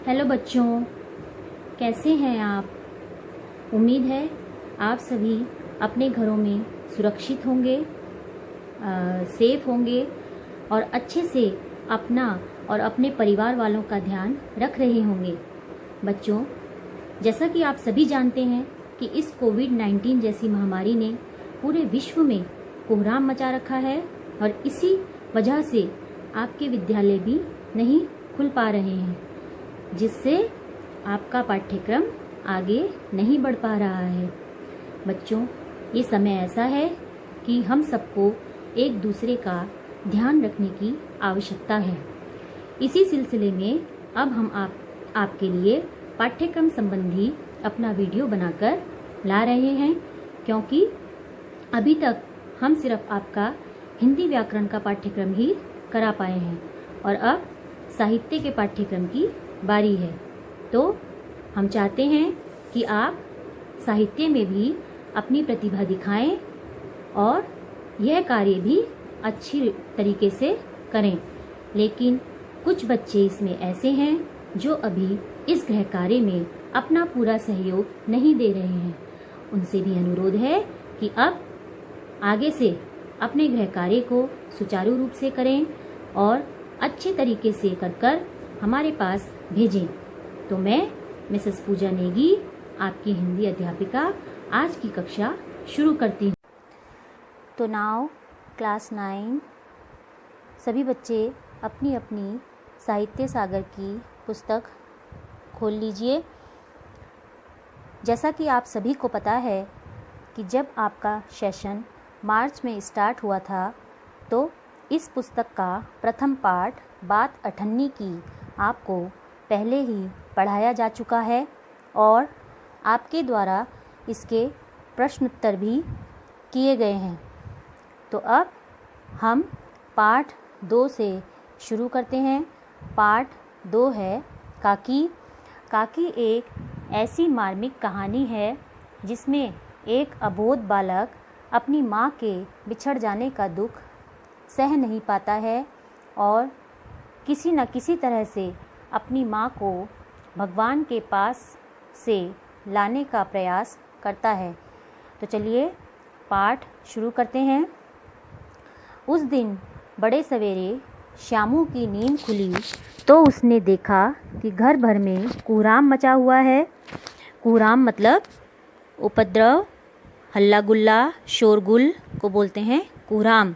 Hello बच्चों, कैसे हैं आप। उम्मीद है आप सभी अपने घरों में सुरक्षित होंगे, सेफ होंगे और अच्छे से अपना और अपने परिवार वालों का ध्यान रख रहे होंगे। बच्चों, जैसा कि आप सभी जानते हैं कि इस कोविड-19 जैसी महामारी ने पूरे विश्व में कोहराम मचा रखा है और इसी वजह से आपके विद्यालय भी नहीं खुल पा रहे हैं, जिससे आपका पाठ्यक्रम आगे नहीं बढ़ पा रहा है। बच्चों, ये समय ऐसा है कि हम सबको एक दूसरे का ध्यान रखने की आवश्यकता है। इसी सिलसिले में अब हम आपके लिए पाठ्यक्रम संबंधी अपना वीडियो बनाकर ला रहे हैं, क्योंकि अभी तक हम सिर्फ आपका हिंदी व्याकरण का पाठ्यक्रम ही करा पाए हैं और अब साहित्य के पाठ्यक्रम की बारी है। तो हम चाहते हैं कि आप साहित्य में भी अपनी प्रतिभा दिखाएं और यह कार्य भी अच्छी तरीके से करें। लेकिन कुछ बच्चे इसमें ऐसे हैं जो अभी इस गृह कार्य में अपना पूरा सहयोग नहीं दे रहे हैं। उनसे भी अनुरोध है कि अब आगे से अपने गृह कार्य को सुचारू रूप से करें और अच्छे तरीके से कर हमारे पास भेजें। तो मैं मिसेस पूजा नेगी, आपकी हिंदी अध्यापिका, आज की कक्षा शुरू करती हूँ। तो नाउ क्लास 9 सभी बच्चे अपनी अपनी साहित्य सागर की पुस्तक खोल लीजिए। जैसा कि आप सभी को पता है कि जब आपका सेशन मार्च में स्टार्ट हुआ था तो इस पुस्तक का प्रथम पाठ बात अठन्नी की आपको पहले ही पढ़ाया जा चुका है और आपके द्वारा इसके प्रश्नोत्तर भी किए गए हैं। तो अब हम पाठ 2 से शुरू करते हैं। पाठ 2 है काकी। काकी एक ऐसी मार्मिक कहानी है जिसमें एक अबोध बालक अपनी माँ के बिछड़ जाने का दुख सह नहीं पाता है और किसी न किसी तरह से अपनी माँ को भगवान के पास से लाने का प्रयास करता है। तो चलिए पाठ शुरू करते हैं। उस दिन बड़े सवेरे श्यामू की नींद खुली तो उसने देखा कि घर भर में कोहराम मचा हुआ है। कोहराम मतलब उपद्रव, हल्ला गुल्ला, शोरगुल को बोलते हैं कोहराम।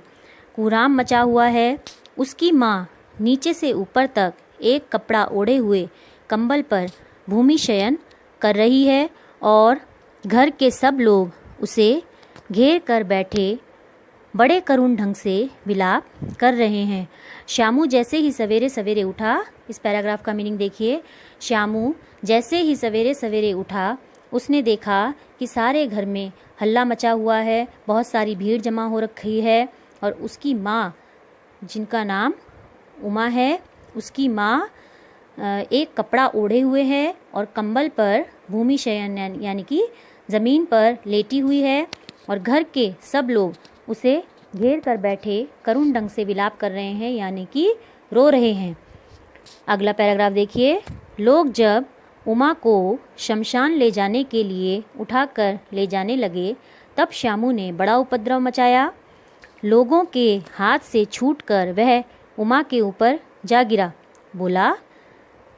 कोहराम मचा हुआ है। उसकी माँ नीचे से ऊपर तक एक कपड़ा ओढ़े हुए कंबल पर भूमि शयन कर रही है और घर के सब लोग उसे घेर कर बैठे बड़े करुण ढंग से विलाप कर रहे हैं। श्यामू जैसे ही सवेरे सवेरे उठा, इस पैराग्राफ का मीनिंग देखिए। श्यामू जैसे ही सवेरे सवेरे उठा उसने देखा कि सारे घर में हल्ला मचा हुआ है, बहुत सारी भीड़ जमा हो रखी है और उसकी माँ, जिनका नाम उमा है, उसकी माँ एक कपड़ा ओढ़े हुए है और कंबल पर भूमि शयन यानी कि ज़मीन पर लेटी हुई है और घर के सब लोग उसे घेर कर बैठे करुण ढंग से विलाप कर रहे हैं, यानी कि रो रहे हैं। अगला पैराग्राफ देखिए। लोग जब उमा को शमशान ले जाने के लिए उठाकर ले जाने लगे तब श्यामू ने बड़ा उपद्रव मचाया। लोगों के हाथ से छूटकर वह उमा के ऊपर जा गिरा। बोला,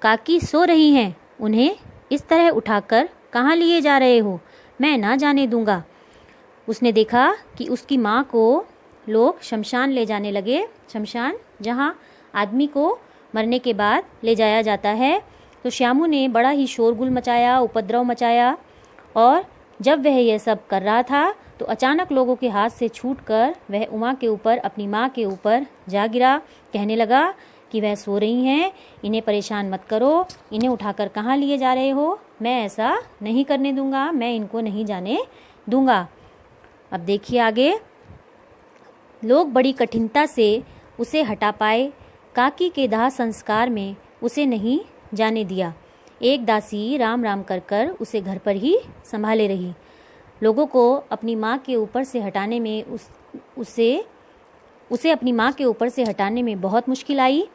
काकी सो रही हैं, उन्हें इस तरह उठाकर कहाँ लिए जा रहे हो? मैं ना जाने दूंगा। उसने देखा कि उसकी माँ को लोग शमशान ले जाने लगे। शमशान जहाँ आदमी को मरने के बाद ले जाया जाता है। तो श्यामू ने बड़ा ही शोरगुल मचाया, उपद्रव मचाया और जब वह यह सब कर रहा था तो अचानक लोगों के हाथ से छूटकर वह उमा के ऊपर, अपनी माँ के ऊपर जा गिरा। कहने लगा कि वह सो रही हैं, इन्हें परेशान मत करो, इन्हें उठाकर कहाँ लिए जा रहे हो? मैं ऐसा नहीं करने दूंगा, मैं इनको नहीं जाने दूंगा। अब देखिए आगे। लोग बड़ी कठिनता से उसे हटा पाए। काकी के दाह संस्कार में उसे नहीं जाने दिया। एक दासी राम राम कर उसे घर पर ही संभाले रही। लोगों को अपनी माँ के ऊपर से हटाने में उसे अपनी माँ के ऊपर से हटाने में बहुत मुश्किल आई।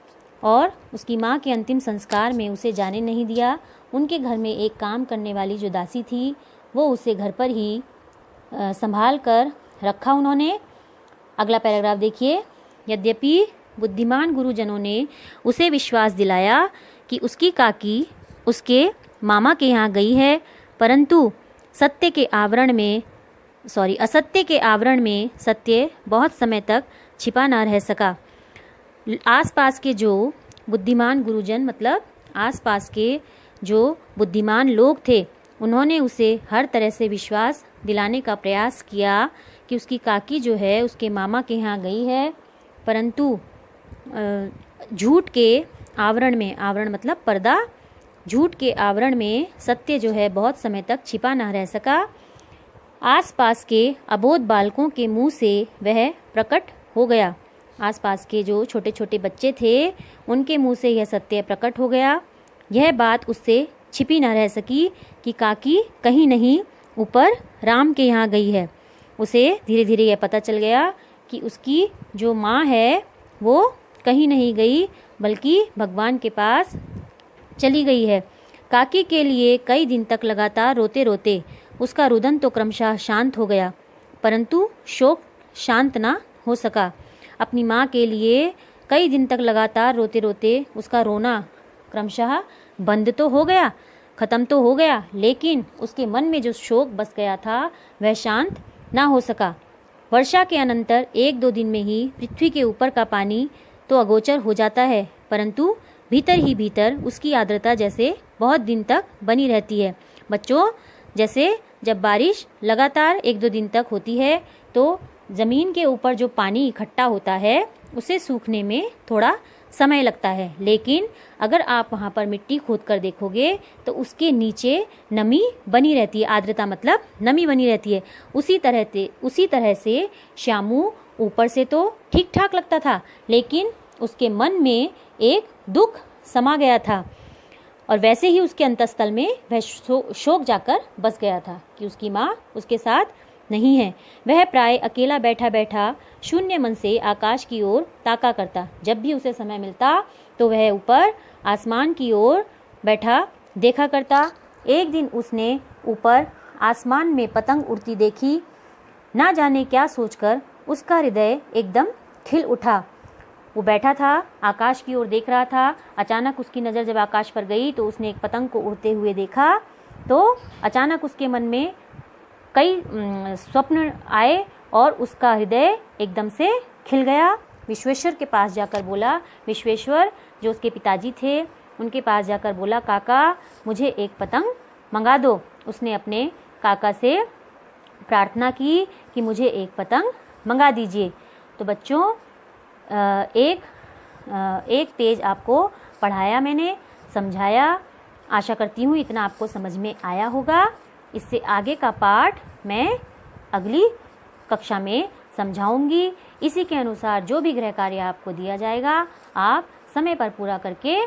और उसकी माँ के अंतिम संस्कार में उसे जाने नहीं दिया। उनके घर में एक काम करने वाली जो दासी थी वो उसे घर पर ही संभाल कर रखा उन्होंने। अगला पैराग्राफ देखिए। यद्यपि बुद्धिमान गुरुजनों ने उसे विश्वास दिलाया कि उसकी काकी उसके मामा के यहाँ गई है, परंतु असत्य के आवरण में सत्य बहुत समय तक छिपा न रह सका। आसपास के जो बुद्धिमान गुरुजन मतलब आसपास के जो बुद्धिमान लोग थे उन्होंने उसे हर तरह से विश्वास दिलाने का प्रयास किया कि उसकी काकी जो है उसके मामा के यहाँ गई है, परंतु झूठ के आवरण में, आवरण मतलब पर्दा, झूठ के आवरण में सत्य जो है बहुत समय तक छिपा न रह सका। आसपास के अबोध बालकों के मुंह से वह प्रकट हो गया। आसपास के जो छोटे छोटे बच्चे थे उनके मुंह से यह सत्य प्रकट हो गया। यह बात उससे छिपी न रह सकी कि काकी कहीं नहीं ऊपर राम के यहाँ गई है। उसे धीरे धीरे यह पता चल गया कि उसकी जो माँ है वो कहीं नहीं गई बल्कि भगवान के पास चली गई है। काकी के लिए कई दिन तक लगातार रोते रोते उसका रुदन तो क्रमशः शांत हो गया, परंतु शोक शांत ना हो सका। अपनी माँ के लिए कई दिन तक लगातार रोते रोते उसका रोना क्रमशः बंद तो हो गया, खत्म तो हो गया, लेकिन उसके मन में जो शोक बस गया था वह शांत ना हो सका। वर्षा के अनंतर 1-2 दिन में ही पृथ्वी के ऊपर का पानी तो अगोचर हो जाता है, परंतु भीतर ही भीतर उसकी आर्द्रता जैसे बहुत दिन तक बनी रहती है। बच्चों, जैसे जब बारिश लगातार 1-2 दिन तक होती है तो ज़मीन के ऊपर जो पानी इकट्ठा होता है उसे सूखने में थोड़ा समय लगता है, लेकिन अगर आप वहाँ पर मिट्टी खोद कर देखोगे तो उसके नीचे नमी बनी रहती है। आर्द्रता मतलब नमी बनी रहती है। उसी तरह से श्यामू ऊपर से तो ठीक ठाक लगता था, लेकिन उसके मन में एक दुख समा गया था और वैसे ही उसके अंतःस्थल में वह शोक जाकर बस गया था कि उसकी माँ उसके साथ नहीं है। वह प्राय अकेला बैठा बैठा शून्य मन से आकाश की ओर ताका करता। जब भी उसे समय मिलता तो वह ऊपर आसमान की ओर बैठा देखा करता। एक दिन उसने ऊपर आसमान में पतंग उड़ती देखी। ना जाने क्या सोचकर उसका हृदय एकदम खिल उठा। वो बैठा था, आकाश की ओर देख रहा था। अचानक उसकी नज़र जब आकाश पर गई तो उसने एक पतंग को उड़ते हुए देखा। तो अचानक उसके मन में कई स्वप्न आए और उसका हृदय एकदम से खिल गया। विश्वेश्वर के पास जाकर बोला, विश्वेश्वर जो उसके पिताजी थे उनके पास जाकर बोला, काका मुझे एक पतंग मंगा दो। उसने अपने काका से प्रार्थना की कि मुझे एक पतंग मंगा दीजिए। तो बच्चों, एक पेज आपको पढ़ाया, मैंने समझाया। आशा करती हूँ इतना आपको समझ में आया होगा। इससे आगे का पाठ मैं अगली कक्षा में समझाऊंगी। इसी के अनुसार जो भी गृह कार्य आपको दिया जाएगा आप समय पर पूरा करके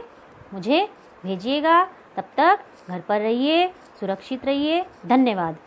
मुझे भेजिएगा। तब तक घर पर रहिए, सुरक्षित रहिए। धन्यवाद।